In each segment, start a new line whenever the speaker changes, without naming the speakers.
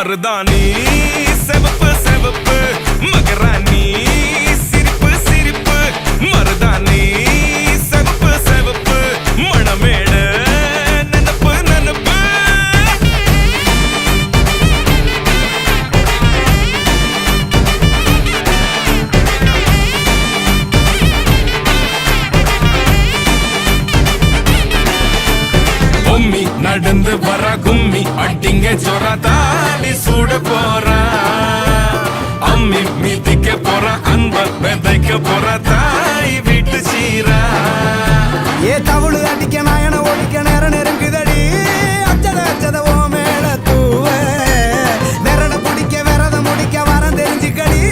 மருதாணி செவப்பு செவப்பு மகராணி சிரிப்பு சிரிப்பு மருதாணி செவப்பு செவப்பு மணமேட நனப்பு நனப்பு பொம்மி நடந்து வர கும்மி அட்டிங்க ஜொரா தாலி சூட போறா அம்மி மீதிக்க போற அன்ப விதைக்க போற தாய் வீட்டு சீரா
ஏ தவுளு அடிக்க நாயன ஒழிக்க நேரம் நெருங்குதடி அச்சத அச்சத ஓ மேல தூவ விரட பிடிக்க விரத முடிக்க வரம் தெரிஞ்சுக்கடி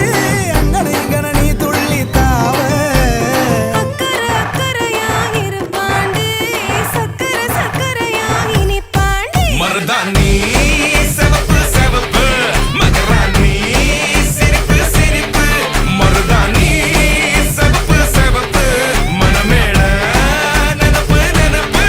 அங்கன இங்கன நீ துள்ளி தாவ
மருதாணி செவப்பு செவப்பு மகராணி சிரிப்பு சிரிப்பு மருதாணி செவப்பு செவப்பு மணமேட நனப்பு நனப்பு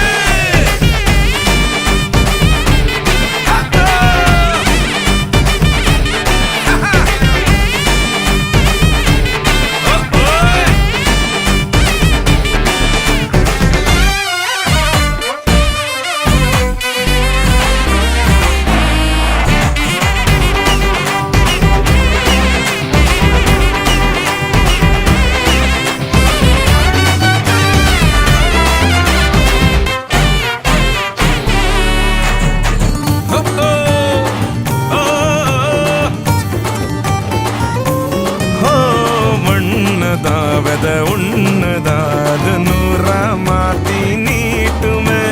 மண்ணதாவத உன்னதாத நூறா மாத்தி நீட்டுமே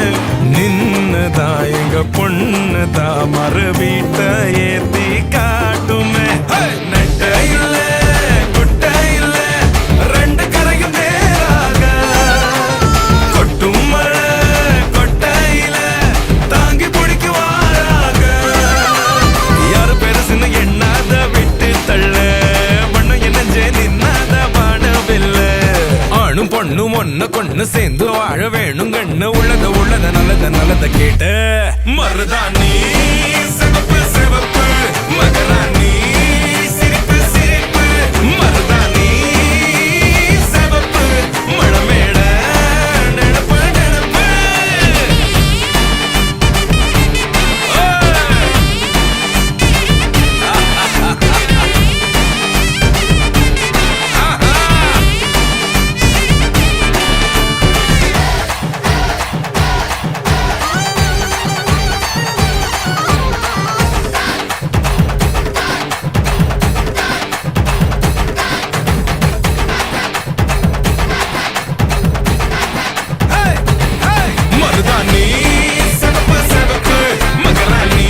நின்னதா எங்க பொண்ணுதா மறு வீட்ட ஏத்தி காட்டுமே நட்ட இல்ல குட்ட இல்ல ரெண்டு கரையும் நேராக கொட்டும் மழை கொட்டையில தாங்கி பிடிக்குவாராக யாரு பெருசுன்னு எண்ணாத விட்டு தள்ள ஆணும் பொண்ணும் ஒண்ணு கொண்ணு சேர்ந்து வாழ வேணும் கண்ணு உள்ளத நல்லத கேட்டு மருதாணி சிவப்பு சிவப்பு மகராணி சிரிப்பு சிரிப்பு மருதாணி சிவப்பு மணமேட நெனப்பு நெனப்பு மருதாணி செவப்பு செவப்பு மகராணி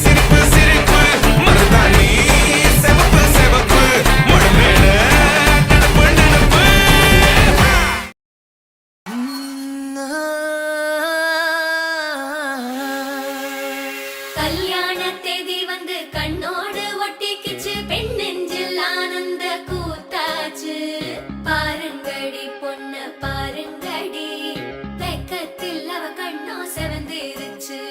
சிரிப்பு சிரிப்பு மருதாணி செவப்பு செவப்பு மணமேட நனப்பு நனப்பு
கல்யாண தேதி வந்து கண்ணோடு ஒட்டிக்கிச்சு பெண் நெஞ்சில் ஆனந்த கூத்தாச்சு பாருங்கடி பொண்ணு பாருங்கடி வெக்கத்தில் அவ கண்ணோ செவந்திருச்சு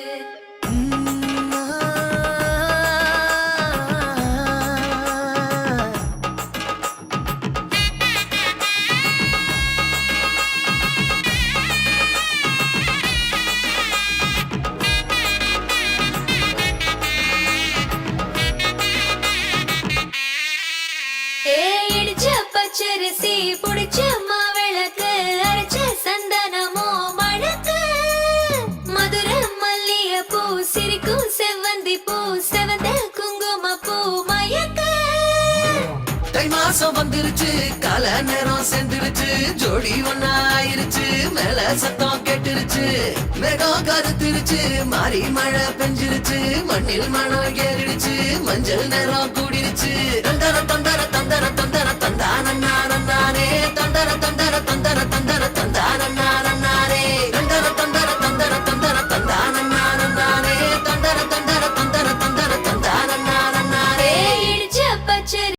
இடிச்ச பச்சரிசி புடிச்ச மாவிளக்கு அரைச்ச சந்தனமோ மணக்கு மதுர மல்லிய பூ சிரிக்கும் செவ்வந்தி பூ செவந்த குங்கும பூ மயக்க
தை மாசம் வந்துருச்சு கால நேரம் சேர்ந்துருச்சு ஜோடி ஒன்னா ஆயிருச்சு மேல சத்தம் கேட்டுருச்சு மேகம் கருத்துருச்சு மாறி மழை பெஞ்சிருச்சு மண்ணில் மணம் ஏறிடுச்சு மஞ்சள் நேரம் கூடிருச்சு